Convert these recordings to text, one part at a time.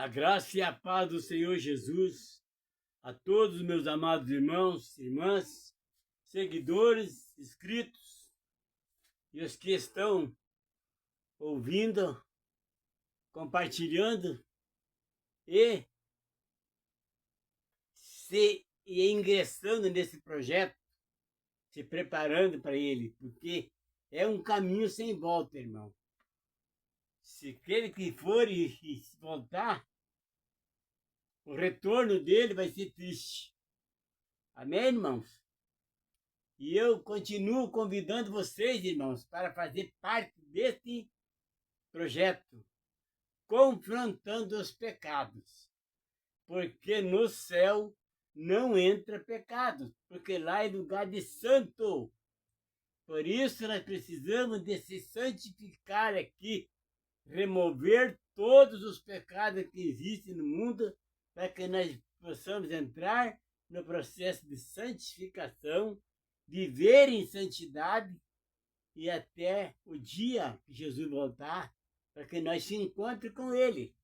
A graça e a paz do Senhor Jesus a todos os meus amados irmãos, irmãs, seguidores, inscritos e os que estão ouvindo, compartilhando e ingressando nesse projeto, se preparando para ele, porque é um caminho sem volta, irmão. Se aquele que for e voltar, o retorno dele vai ser triste. Amém, irmãos? E eu continuo convidando vocês, irmãos, para fazer parte desse projeto, confrontando os pecados. Porque no céu não entra pecado, porque lá é lugar de santo. Por isso nós precisamos de se santificar aqui, remover todos os pecados que existem no mundo, para que nós possamos entrar no processo de santificação, viver em santidade e até o dia que Jesus voltar, para que nós se encontremos com Ele.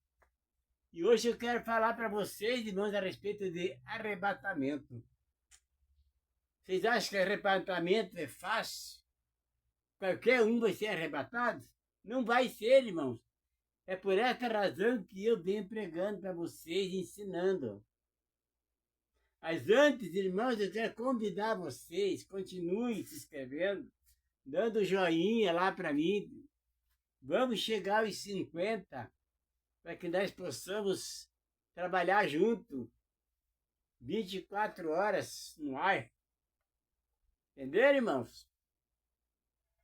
E hoje eu quero falar para vocês, irmãos, a respeito de arrebatamento. Vocês acham que arrebatamento é fácil? Qualquer um vai ser arrebatado? Não vai ser, irmãos. É por essa razão que eu venho pregando para vocês, ensinando. Mas antes, irmãos, eu quero convidar vocês, continuem se inscrevendo, dando joinha lá para mim. Vamos chegar aos 50, para que nós possamos trabalhar junto, 24 horas no ar. Entenderam, irmãos?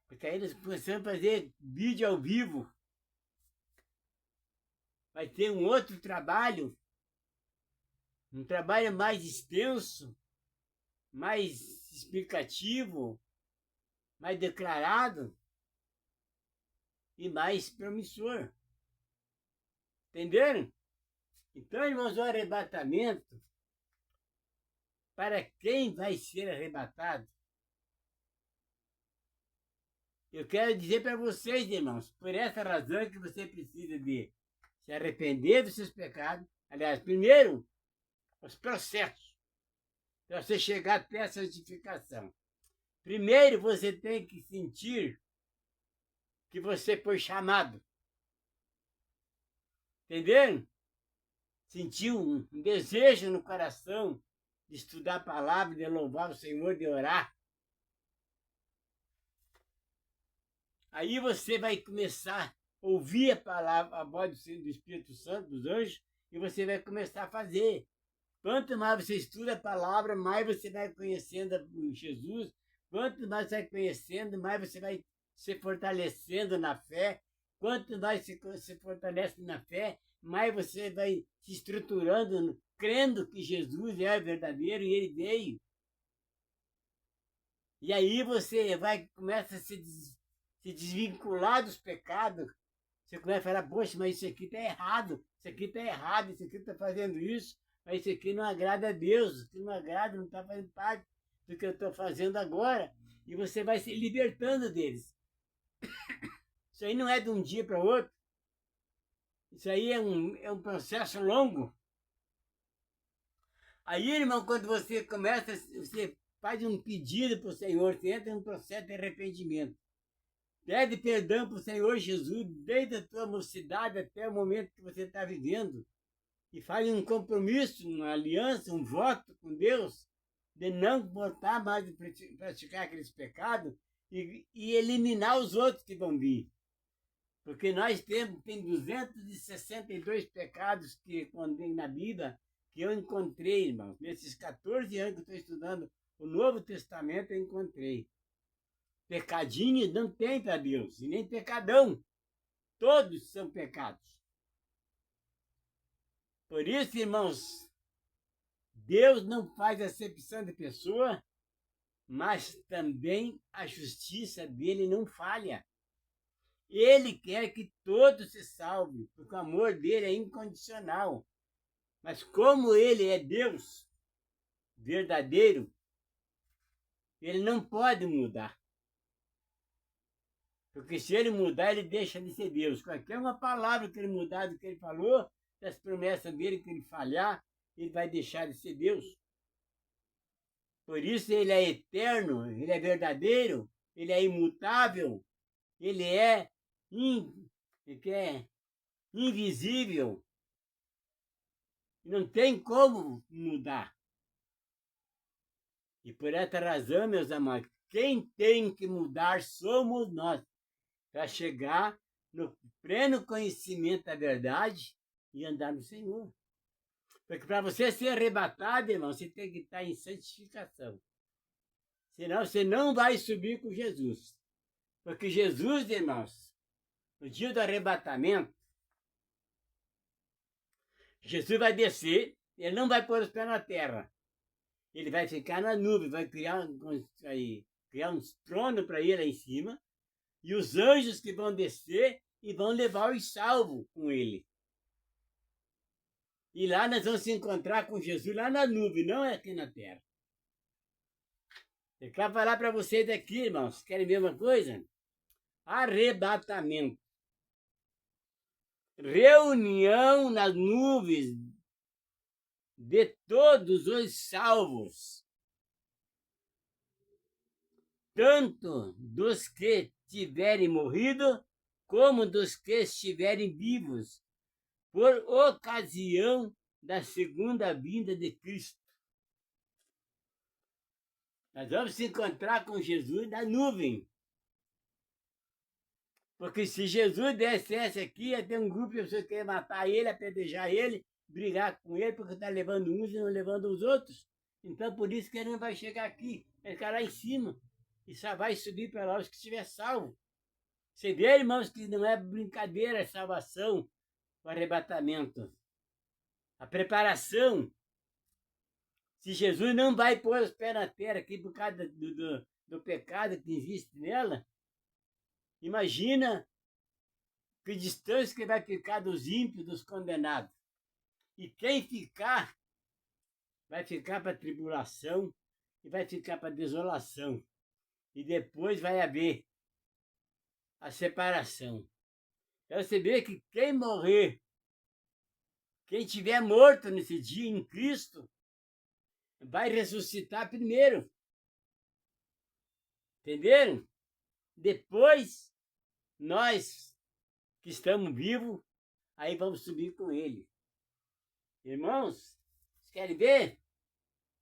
Porque aí nós começamos a fazer vídeo ao vivo. Vai ter um outro trabalho, um trabalho mais extenso, mais explicativo, mais declarado e mais promissor. Entenderam? Então, irmãos, o arrebatamento, para quem vai ser arrebatado, eu quero dizer para vocês, irmãos, por essa razão que você precisa de se arrepender dos seus pecados. Aliás, primeiro, os processos, para você chegar até a santificação. Primeiro, você tem que sentir que você foi chamado. Entenderam? Sentiu um desejo no coração de estudar a palavra, de louvar o Senhor, de orar. Aí você vai começar a ouvir a palavra, a voz do Espírito Santo, dos anjos, e você vai começar a fazer. Quanto mais você estuda a palavra, mais você vai conhecendo Jesus. Quanto mais você vai conhecendo, mais você vai se fortalecendo na fé. Quanto mais você se fortalece na fé, mais você vai se estruturando, crendo que Jesus é verdadeiro e Ele veio. E aí você começa a se desvincular dos pecados. Você começa a falar, poxa, mas isso aqui está errado, isso aqui está errado, isso aqui está fazendo isso, mas isso aqui não agrada a Deus, isso aqui não agrada, não está fazendo parte do que eu estou fazendo agora. E você vai se libertando deles. Isso aí não é de um dia para o outro. Isso aí é um processo longo. Aí, irmão, quando você começa, você faz um pedido para o Senhor, você entra num processo de arrependimento. Pede perdão para o Senhor Jesus, desde a tua mocidade até o momento que você está vivendo. E faz um compromisso, uma aliança, um voto com Deus, de não voltar mais a praticar aqueles pecados e eliminar os outros que vão vir. Porque nós tem 262 pecados que contém na Bíblia, que eu encontrei, irmãos. Nesses 14 anos que eu estou estudando o Novo Testamento, eu encontrei. Pecadinho não tem para Deus, e nem pecadão. Todos são pecados. Por isso, irmãos, Deus não faz acepção de pessoa, mas também a justiça dele não falha. Ele quer que todos se salvem, porque o amor dele é incondicional. Mas como ele é Deus verdadeiro, ele não pode mudar. Porque se ele mudar, ele deixa de ser Deus. Qualquer uma palavra que ele mudar do que ele falou, das promessas dele, que ele falhar, ele vai deixar de ser Deus. Por isso ele é eterno, ele é verdadeiro, ele é imutável, ele é invisível. Não tem como mudar. E por essa razão, meus amados, quem tem que mudar somos nós, para chegar no pleno conhecimento da verdade e andar no Senhor. Porque para você ser arrebatado, irmão, você tem que estar em santificação. Senão você não vai subir com Jesus. Porque Jesus, irmãos, no dia do arrebatamento, Jesus vai descer, ele não vai pôr os pés na terra. Ele vai ficar na nuvem, vai criar um trono para ele lá em cima, e os anjos que vão descer e vão levar os salvos com ele. E lá nós vamos se encontrar com Jesus lá na nuvem, não é aqui na terra. Eu quero falar para vocês aqui, irmãos, querem ver uma coisa? Arrebatamento. Reunião nas nuvens de todos os salvos, tanto dos que tiverem morrido, como dos que estiverem vivos, por ocasião da segunda vinda de Cristo. Nós vamos se encontrar com Jesus na nuvem. Porque se Jesus descesse aqui, ia ter um grupo de pessoas que queriam matar ele, apedrejar ele, brigar com ele, porque está levando uns e não levando os outros. Então, por isso que ele não vai chegar aqui. Ele ficar lá em cima. E só vai subir para lá os que estiver salvo. Você vê, irmãos, que não é brincadeira a salvação, o arrebatamento. A preparação. Se Jesus não vai pôr os pés na terra aqui por causa do pecado que existe nela, imagina que distância que vai ficar dos ímpios, dos condenados. E quem ficar, vai ficar para a tribulação e vai ficar para a desolação. E depois vai haver a separação. Então você vê que quem morrer, quem tiver morto nesse dia em Cristo, vai ressuscitar primeiro. Entenderam? Depois, nós que estamos vivos, aí vamos subir com ele. Irmãos, vocês querem ver?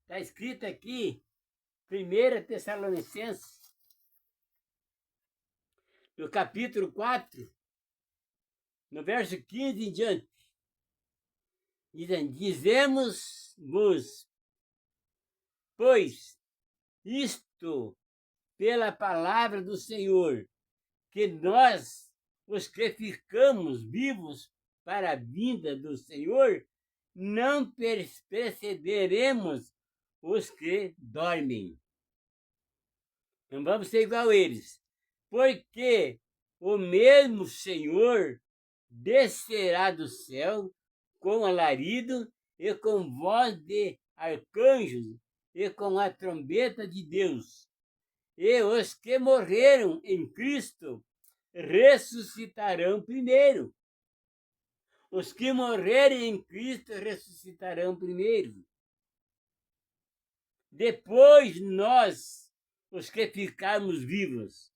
Está escrito aqui, 1 Tessalonicenses, no capítulo 4, no verso 15 em diante. Dizemos-vos, pois, isto pela palavra do Senhor, que nós, os que ficamos vivos para a vinda do Senhor, não precederemos os que dormem. Não vamos ser igual a eles, porque o mesmo Senhor descerá do céu com alarido e com voz de arcanjos e com a trombeta de Deus. E os que morreram em Cristo ressuscitarão primeiro. Os que morrerem em Cristo ressuscitarão primeiro. Depois nós, os que ficarmos vivos,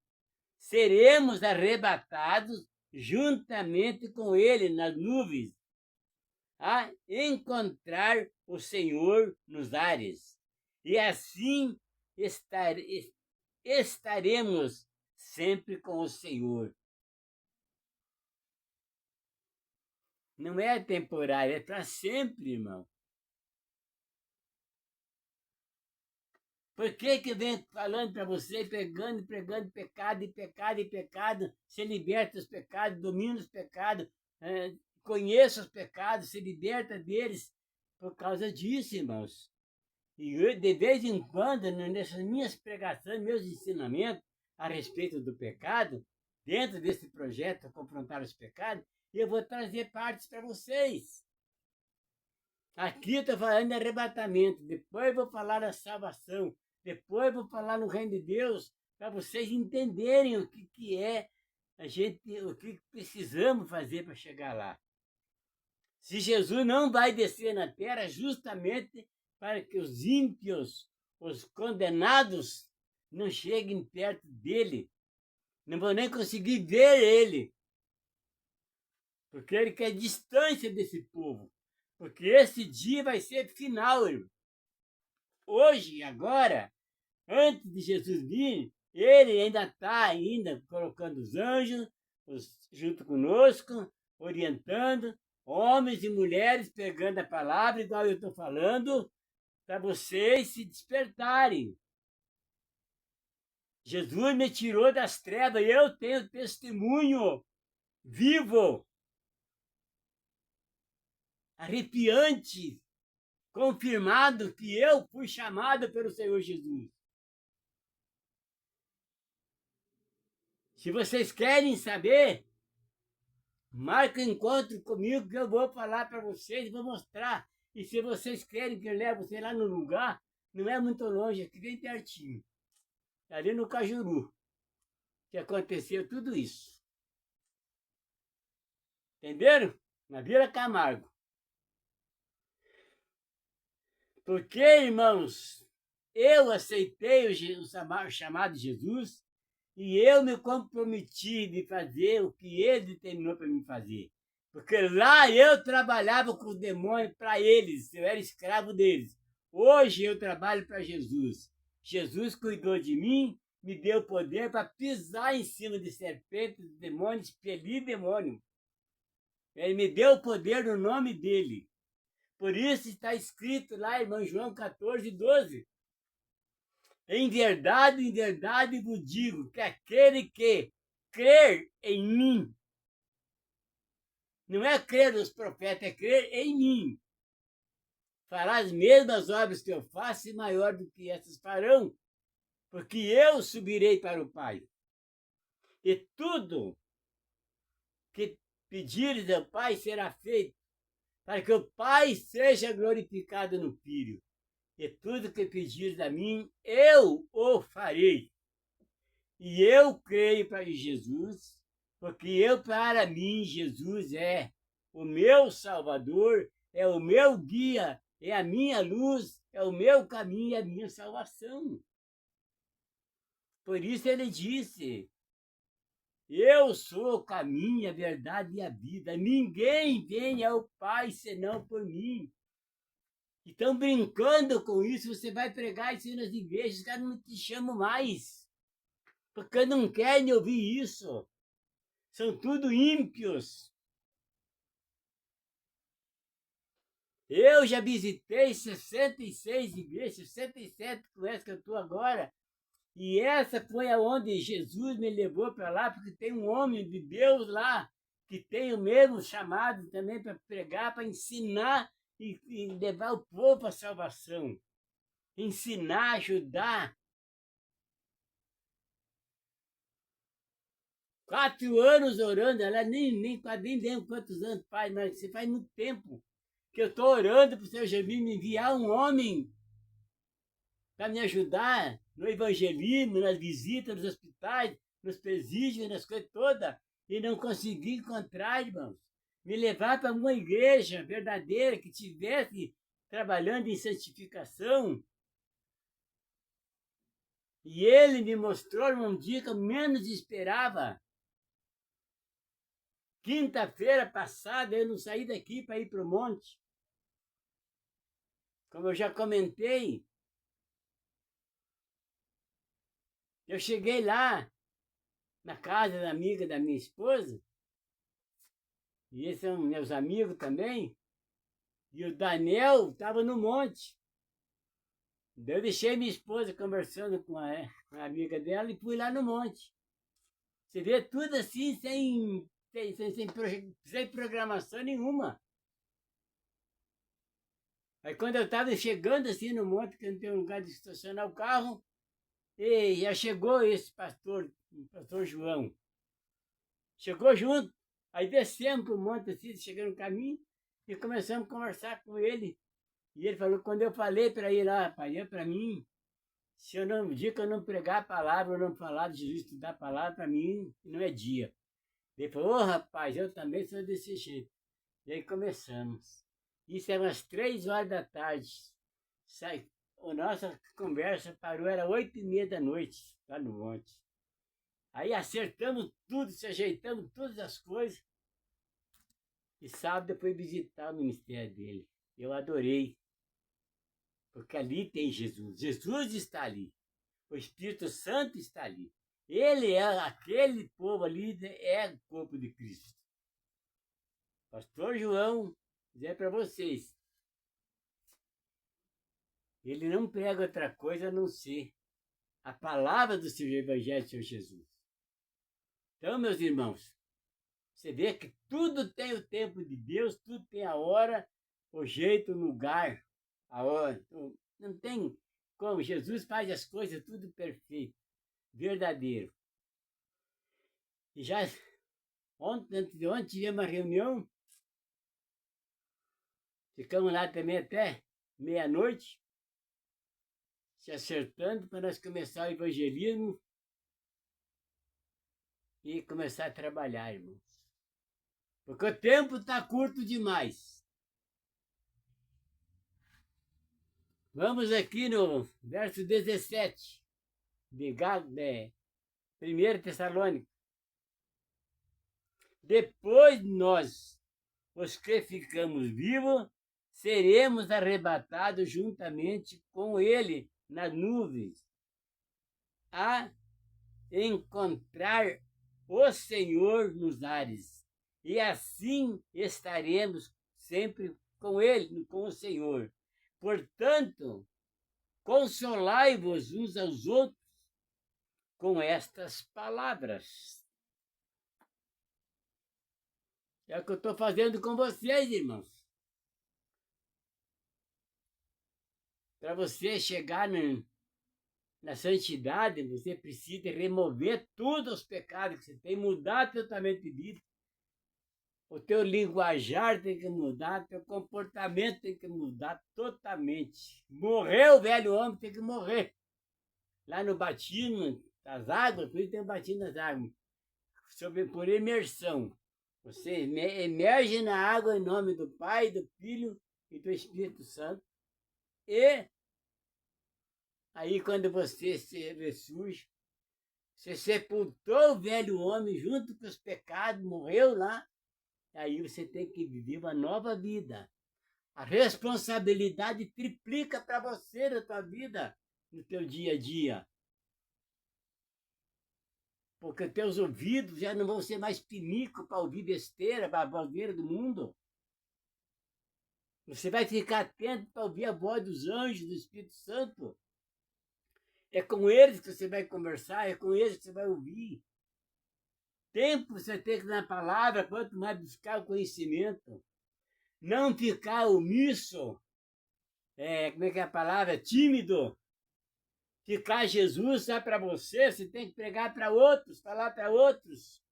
seremos arrebatados juntamente com ele nas nuvens, a encontrar o Senhor nos ares. E assim estaremos sempre com o Senhor. Não é temporário, é para sempre, irmão. Por que vem falando para você, pregando pecado e pecado e pecado, se liberta dos pecados, domina os pecados, conheça os pecados, se liberta deles, por causa disso, irmãos. E eu, de vez em quando, nessas minhas pregações, meus ensinamentos a respeito do pecado, dentro desse projeto, Confrontar os Pecados, eu vou trazer partes para vocês. Aqui eu estou falando de arrebatamento, depois eu vou falar da salvação, depois eu vou falar no reino de Deus, para vocês entenderem o que é o que precisamos fazer para chegar lá. Se Jesus não vai descer na terra justamente para que os ímpios, os condenados, não cheguem perto dele, não vão nem conseguir ver ele, porque ele quer distância desse povo, porque esse dia vai ser final, irmão. Hoje, agora, antes de Jesus vir, ele ainda está colocando os anjos junto conosco, orientando, homens e mulheres pegando a palavra, igual eu estou falando, para vocês se despertarem. Jesus me tirou das trevas e eu tenho testemunho vivo, arrepiante, confirmado que eu fui chamado pelo Senhor Jesus. Se vocês querem saber, marque um encontro comigo que eu vou falar para vocês, vou mostrar. E se vocês querem que eu leve você lá no lugar, não é muito longe, aqui bem pertinho. Ali no Cajuru, que aconteceu tudo isso. Entenderam? Na Vila Camargo. Porque, irmãos, eu aceitei o chamado de Jesus e eu me comprometi de fazer o que ele determinou para mim fazer. Porque lá eu trabalhava com os demônios para eles, eu era escravo deles. Hoje eu trabalho para Jesus. Jesus cuidou de mim, me deu poder para pisar em cima de serpentes, de demônios, expelir demônio. Ele me deu o poder no nome dele. Por isso está escrito lá, irmão João 14, 12. Em verdade vos digo que aquele que crer em mim, não é crer nos profetas, é crer em mim, fará as mesmas obras que eu faço e maior do que essas farão, porque eu subirei para o Pai. E tudo que pedires ao Pai será feito, para que o Pai seja glorificado no Filho. E tudo que pedires a mim, eu o farei. E eu creio para Jesus, porque para mim, Jesus é o meu Salvador, é o meu guia, é a minha luz, é o meu caminho e a minha salvação. Por isso ele disse, eu sou o caminho, a verdade e a vida. Ninguém vem ao Pai senão por mim. Então, brincando com isso, você vai pregar isso nas igrejas, os caras não te chamam mais. Porque não querem ouvir isso. São tudo ímpios. Eu já visitei 66 igrejas, 67 com essa que eu estou agora. E essa foi aonde Jesus me levou para lá, porque tem um homem de Deus lá, que tem o mesmo chamado também para pregar, para ensinar e levar o povo à salvação. Ensinar, ajudar. 4 anos orando, ela nem lembro quantos anos faz, mas você faz muito tempo que eu estou orando para o Senhor Jesus me enviar um homem para me ajudar no evangelismo, nas visitas nos hospitais, nos presídios, nas coisas todas, e não consegui encontrar, irmãos. Me levar para uma igreja verdadeira que estivesse trabalhando em santificação. E ele me mostrou um dia que eu menos esperava. Quinta-feira passada eu não saí daqui para ir para o monte. Como eu já comentei, eu cheguei lá, na casa da amiga da minha esposa, e esses são meus amigos também, e o Daniel estava no monte. Eu deixei minha esposa conversando com a amiga dela e fui lá no monte. Você vê tudo assim, sem programação nenhuma. Aí quando eu estava chegando assim no monte, que não tem um lugar de estacionar o carro, e já chegou esse pastor, o pastor João. Chegou junto, aí descemos para o monte assim, chegando no caminho, e começamos a conversar com ele. E ele falou, quando eu falei para ir lá, pai, é para mim, se eu não, o dia que eu não pregar a palavra, eu não falar de Jesus, estudar a palavra, para mim não é dia. Ele falou, rapaz, eu também sou desse jeito. E aí começamos. Isso é umas 3 horas da tarde. A nossa conversa parou, era 8h30 da noite, lá no monte. Aí acertamos tudo, se ajeitamos todas as coisas. E sábado eu fui visitar o ministério dele. Eu adorei. Porque ali tem Jesus. Jesus está ali. O Espírito Santo está ali. Ele é aquele povo ali, é o corpo de Cristo. Pastor João, dizer para vocês, ele não prega outra coisa a não ser a palavra do seu Evangelho, Senhor Jesus. Então, meus irmãos, você vê que tudo tem o tempo de Deus, tudo tem a hora, o jeito, o lugar, a hora. Então, não tem como. Jesus faz as coisas tudo perfeito, verdadeiro. E já antes de ontem tivemos uma reunião, ficamos lá também até meia-noite, se acertando para nós começar o evangelismo e começar a trabalhar, irmãos. Porque o tempo está curto demais. Vamos aqui no verso 17 de 1 Tessalônica. Depois nós, os que ficamos vivos, seremos arrebatados juntamente com ele nas nuvens, a encontrar o Senhor nos ares. E assim estaremos sempre com ele, com o Senhor. Portanto, consolai-vos uns aos outros com estas palavras. É o que eu estou fazendo com vocês, irmãos. Para você chegar na santidade, você precisa remover todos os pecados que você tem, mudar totalmente de vida. O teu linguajar tem que mudar, o teu comportamento tem que mudar totalmente. Morreu o velho homem, tem que morrer. Lá no batismo das águas, por isso tem o batismo das águas, por imersão. Você emerge na água em nome do Pai, do Filho e do Espírito Santo. E aí, quando você se ressurge, você sepultou o velho homem junto com os pecados, morreu lá. Aí você tem que viver uma nova vida. A responsabilidade triplica para você na tua vida, no teu dia a dia. Porque teus ouvidos já não vão ser mais pinico para ouvir besteira, baboseira do mundo. Você vai ficar atento para ouvir a voz dos anjos, do Espírito Santo. É com eles que você vai conversar, é com eles que você vai ouvir. Tempo você tem que dar na palavra, quanto mais buscar o conhecimento. Não ficar omisso, como é que é a palavra? Tímido. Ficar Jesus só para você, você tem que pregar para outros, falar para outros.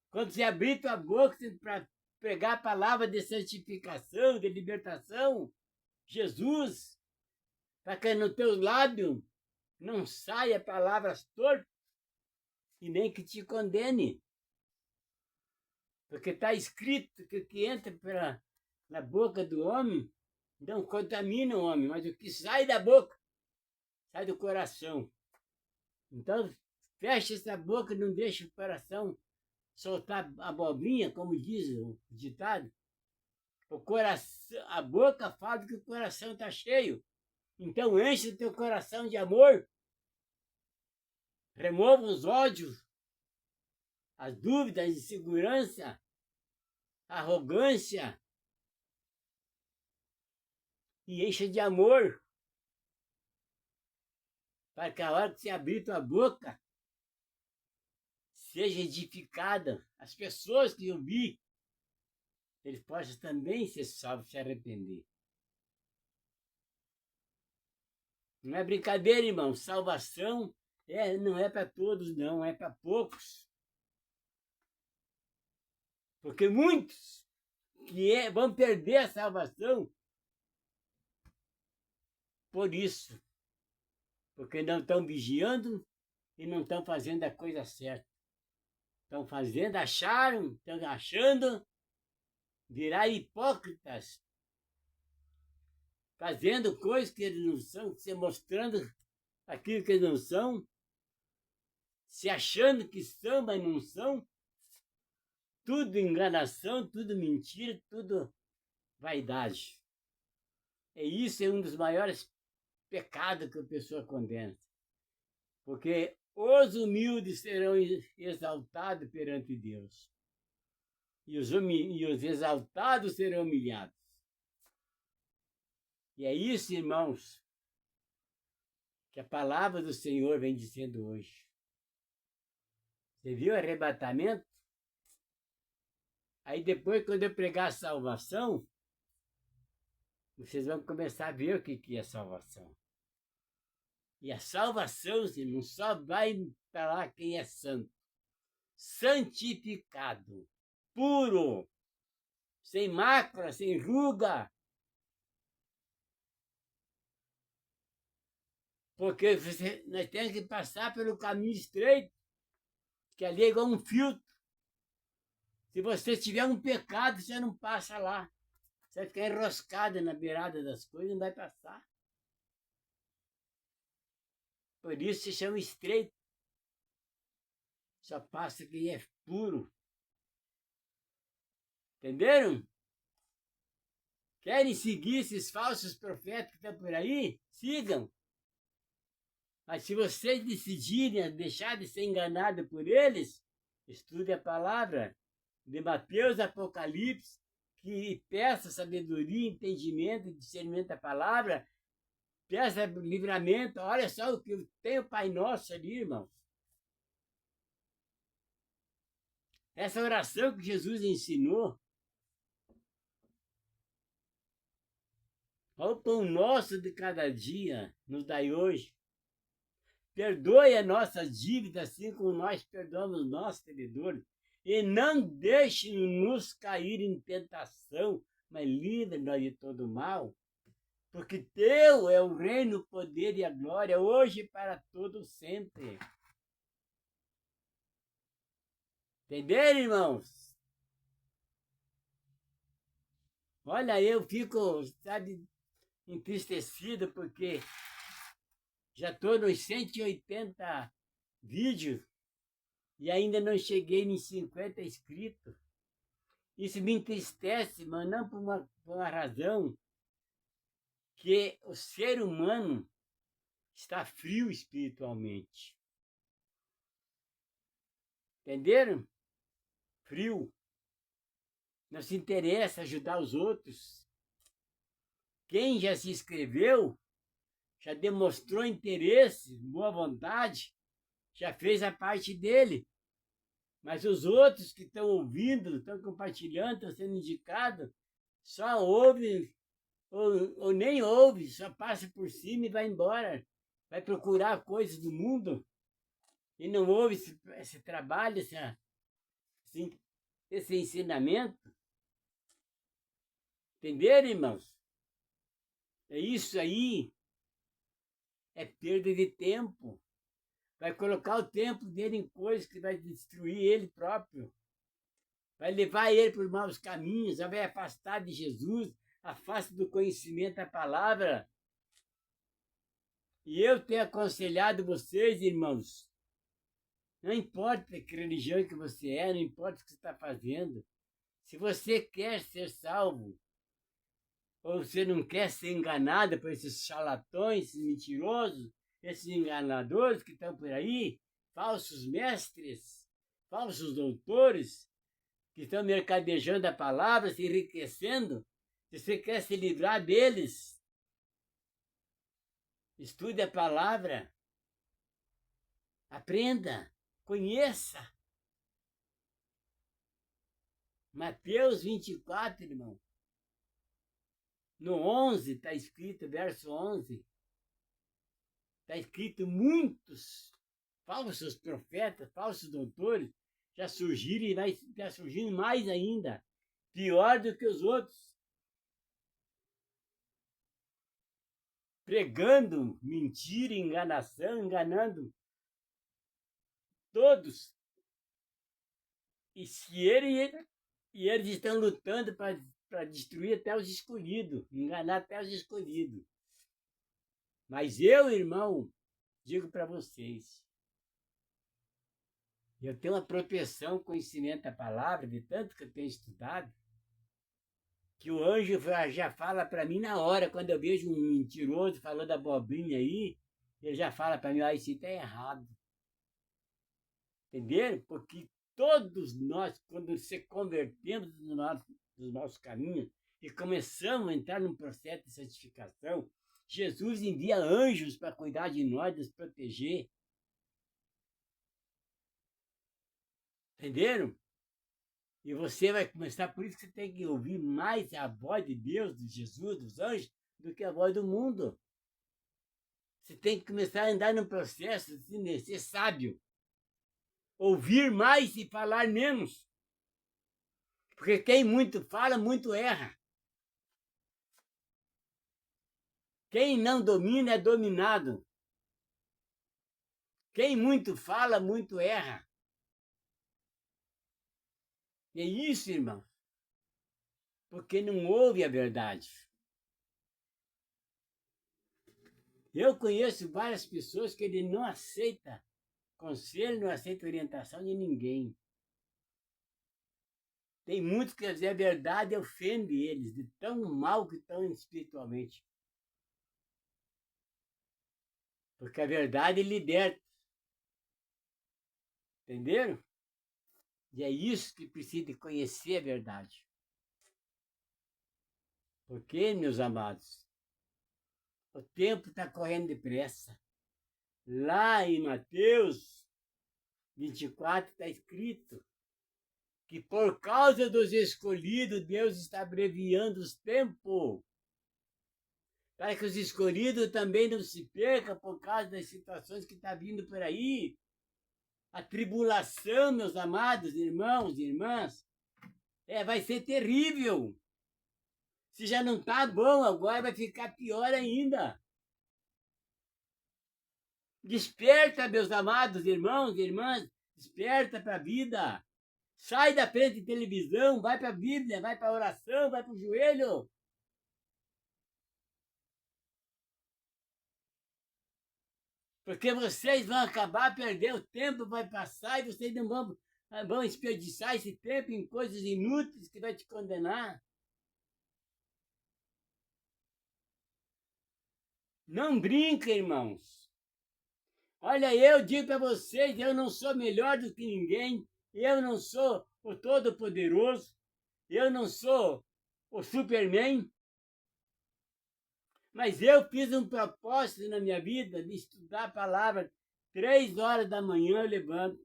Quando você abrir tua boca para pregar a palavra de santificação, de libertação, Jesus, para que no teu lábio não saia palavras tortas e nem que te condene. Porque está escrito que o que entra na boca do homem não contamina o homem, mas o que sai da boca sai do coração. Então, fecha essa boca e não deixa o coração soltar a abobrinha, como diz o ditado. O coração, a boca fala que o coração está cheio. Então, enche o teu coração de amor. Remova os ódios, as dúvidas, a insegurança, a arrogância. E encha de amor. Para que a hora que você abrir tua boca, seja edificada. As pessoas que ouvir, eles possam também ser salvos, se arrepender. Não é brincadeira, irmão. Salvação não é para todos, não. É para poucos. Porque muitos vão perder a salvação por isso. Porque não estão vigiando e não estão fazendo a coisa certa. Estão fazendo, estão achando virar hipócritas, fazendo coisas que eles não são, se mostrando aquilo que eles não são, se achando que são, mas não são. Tudo enganação, tudo mentira, tudo vaidade. Isso é um dos maiores pecados que a pessoa condena. Porque os humildes serão exaltados perante Deus. E os exaltados serão humilhados. E é isso, irmãos, que a palavra do Senhor vem dizendo hoje. Você viu o arrebatamento? Aí depois, quando eu pregar a salvação, vocês vão começar a ver o que é salvação. E a salvação, irmãos, só vai falar quem é santo. Santificado, puro, sem mácula, sem ruga. Porque nós temos que passar pelo caminho estreito, que ali é igual um filtro. Se você tiver um pecado, você não passa lá. Você vai ficar enroscado na beirada das coisas e não vai passar. Por isso se chama estreito. Só passa quem é puro. Entenderam? Querem seguir esses falsos profetas que estão por aí? Sigam. Mas se vocês decidirem deixar de ser enganados por eles, estude a palavra de Mateus, Apocalipse, que peça sabedoria, entendimento, discernimento da palavra, peça livramento. Olha só o que tem o Pai Nosso ali, irmãos. Essa oração que Jesus ensinou. O pão nosso de cada dia nos dai hoje. Perdoe a nossa dívida, assim como nós perdoamos os nossos devedores. E não deixe-nos cair em tentação, mas livre-nos de todo mal. Porque teu é o reino, o poder e a glória, hoje e para todo sempre. Entenderam, irmãos? Olha, eu fico, sabe, entristecido, porque já estou nos 180 vídeos e ainda não cheguei em 50 inscritos. Isso me entristece, mas não por uma razão, que o ser humano está frio espiritualmente. Entenderam? Frio. Não se interessa ajudar os outros. Quem já se inscreveu, já demonstrou interesse, boa vontade, já fez a parte dele. Mas os outros que estão ouvindo, estão compartilhando, estão sendo indicados, só ouvem ou nem ouve, só passa por cima e vai embora. Vai procurar coisas do mundo e não ouve esse trabalho, esse ensinamento. Entenderam, irmãos? É isso aí. É perda de tempo. Vai colocar o tempo dele em coisas que vai destruir ele próprio. Vai levar ele por maus caminhos, vai afastar de Jesus, afasta do conhecimento da palavra. E eu tenho aconselhado vocês, irmãos, não importa que religião que você é, não importa o que você está fazendo, se você quer ser salvo, ou você não quer ser enganado por esses charlatões, esses mentirosos, esses enganadores que estão por aí, falsos mestres, falsos doutores, que estão mercadejando a palavra, se enriquecendo, se você quer se livrar deles, estude a palavra, aprenda, conheça. Mateus 24, irmão. No 11 está escrito, verso 11, está escrito muitos falsos profetas, falsos doutores, já surgiram e vai estar surgindo mais ainda, pior do que os outros. Pregando mentira, enganação, enganando todos. E se ele E eles estão lutando para destruir até os escolhidos, enganar até os escolhidos. Mas eu, irmão, digo para vocês, eu tenho uma proteção, conhecimento da palavra, de tanto que eu tenho estudado, que o anjo já fala para mim na hora, quando eu vejo um mentiroso falando abobrinha aí, ele já fala para mim, isso está errado. Entenderam? Porque todos nós, quando se convertemos nos nossos caminhos e começamos a entrar num processo de santificação, Jesus envia anjos para cuidar de nós, nos proteger. Entenderam? E você vai começar, por isso que você tem que ouvir mais a voz de Deus, de Jesus, dos anjos, do que a voz do mundo. Você tem que começar a andar num processo assim, de ser sábio. Ouvir mais e falar menos. Porque quem muito fala, muito erra. Quem não domina é dominado. Quem muito fala, muito erra. E é isso, irmão. Porque não ouve a verdade. Eu conheço várias pessoas que ele não aceita conselho, não aceita orientação de ninguém. Tem muitos que dizer a verdade ofende eles, de tão mal que estão espiritualmente. Porque a verdade liberta. Entenderam? E é isso que precisa conhecer a verdade. Porque, meus amados, o tempo está correndo depressa. Lá em Mateus 24 está escrito que por causa dos escolhidos, Deus está abreviando os tempos. Para que os escolhidos também não se percam por causa das situações que estão vindo por aí. A tribulação, meus amados irmãos e irmãs, vai ser terrível. Se já não está bom, agora vai ficar pior ainda. Desperta, meus amados irmãos e irmãs, desperta para a vida. Sai da frente de televisão, vai para a Bíblia, vai para a oração, vai para o joelho. Porque vocês vão acabar perdendo o tempo, vai passar e vocês não vão desperdiçar esse tempo em coisas inúteis que vai te condenar. Não brinca, irmãos. Olha, eu digo para vocês, eu não sou melhor do que ninguém, eu não sou o Todo-Poderoso, eu não sou o Superman, mas eu fiz um propósito na minha vida de estudar a palavra 3 horas da manhã, eu levanto.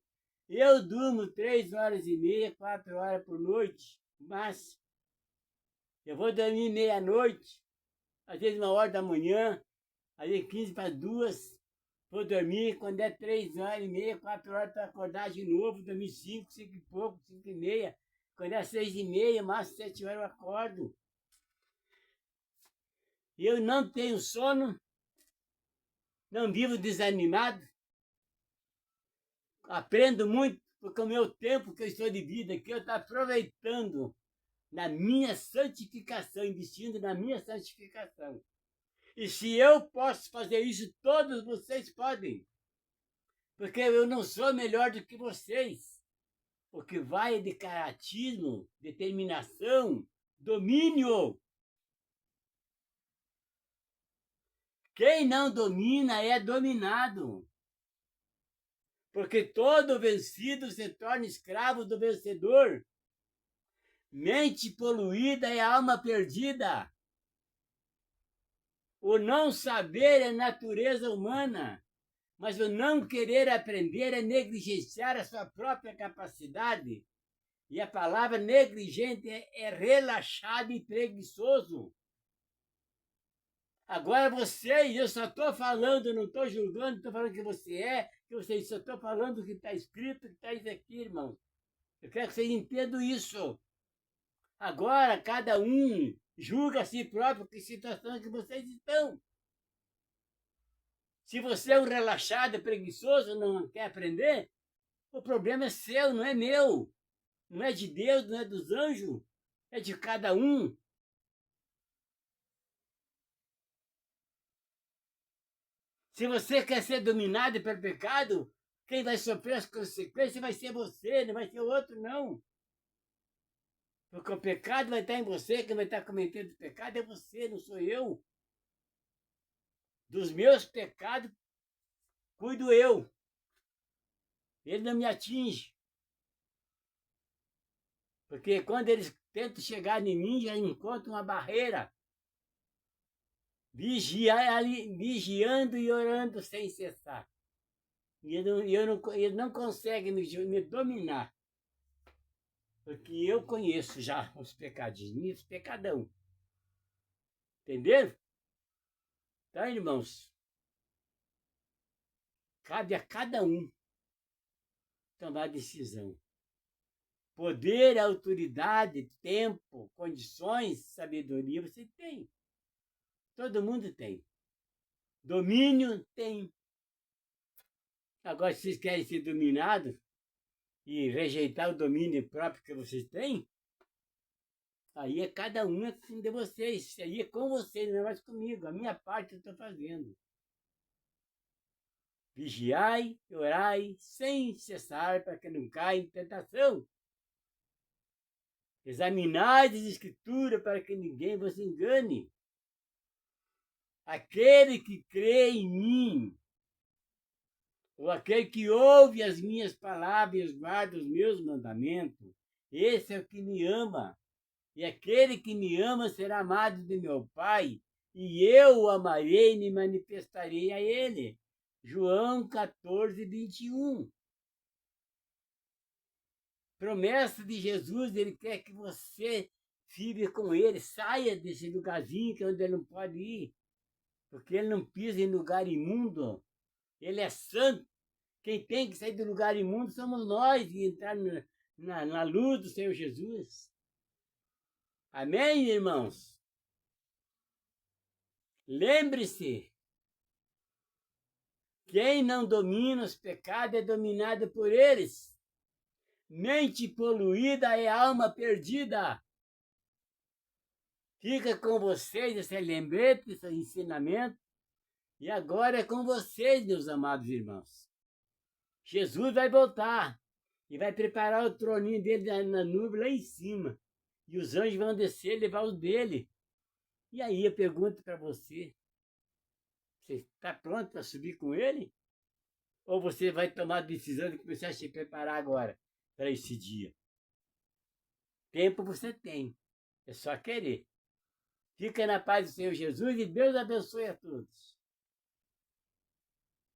Eu durmo 3 horas e meia, 4 horas por noite, mas eu vou dormir meia-noite, às vezes 1 hora da manhã, às vezes 15 para 2, vou dormir, quando é 3 horas e meia, 4 horas para acordar de novo, dormir 5, 5 e pouco, 5 e meia, quando é 6 e meia, máximo 7 horas eu acordo. Eu não tenho sono, não vivo desanimado, aprendo muito, porque o meu tempo que eu estou de vida aqui, eu estou aproveitando na minha santificação, investindo na minha santificação. E se eu posso fazer isso, todos vocês podem. Porque eu não sou melhor do que vocês. O que vai é de caratismo, determinação, domínio. Quem não domina é dominado. Porque todo vencido se torna escravo do vencedor. Mente poluída é alma perdida. O não saber é natureza humana, mas o não querer aprender é negligenciar a sua própria capacidade. E a palavra negligente é relaxado e preguiçoso. Agora vocês, eu só estou falando, não estou julgando, estou falando que você que vocês só estou falando o que está escrito, que está isso aqui, irmão. Eu quero que vocês entendam isso. Agora, cada um julga a si próprio que situação que vocês estão. Se você é um relaxado, preguiçoso, não quer aprender, o problema é seu, não é meu. Não é de Deus, não é dos anjos, é de cada um. Se você quer ser dominado pelo pecado, quem vai sofrer as consequências vai ser você, não vai ser o outro, não. Porque o pecado vai estar em você, quem vai estar cometendo o pecado é você, não sou eu. Dos meus pecados, cuido eu. Ele não me atinge. Porque quando eles tentam chegar em mim, já encontram uma barreira. Vigiando e orando sem cessar. E ele não consegue me dominar. Porque eu conheço já os pecadinhos, os pecadão. Entenderam? Então, irmãos, cabe a cada um tomar decisão. Poder, autoridade, tempo, condições, sabedoria, você tem. Todo mundo tem. Domínio tem. Agora, se vocês querem ser dominados e rejeitar o domínio próprio que vocês têm, aí é cada um de vocês. Aí é com vocês, não é mais comigo. A minha parte eu estou fazendo. Vigiai e orai sem cessar para que não caia em tentação. Examinai as Escrituras para que ninguém vos engane. Aquele que crê em mim, ou aquele que ouve as minhas palavras e guarda os meus mandamentos, esse é o que me ama. E aquele que me ama será amado de meu Pai, e eu o amarei e me manifestarei a ele. João 14, 21. Promessa de Jesus, ele quer que você fique com ele, saia desse lugarzinho que é onde ele não pode ir, porque ele não pisa em lugar imundo, ele é santo. Quem tem que sair do lugar imundo somos nós e entrar na luz do Senhor Jesus. Amém, irmãos? Lembre-se, quem não domina os pecados é dominado por eles. Mente poluída é alma perdida. Fica com vocês esse lembrete, esse ensinamento. E agora é com vocês, meus amados irmãos. Jesus vai voltar e vai preparar o troninho dele na nuvem lá em cima. E os anjos vão descer e levar o dele. E aí eu pergunto para você, você está pronto para subir com ele? Ou você vai tomar a decisão de começar a se preparar agora para esse dia? Tempo você tem, é só querer. Fica na paz do Senhor Jesus e Deus abençoe a todos.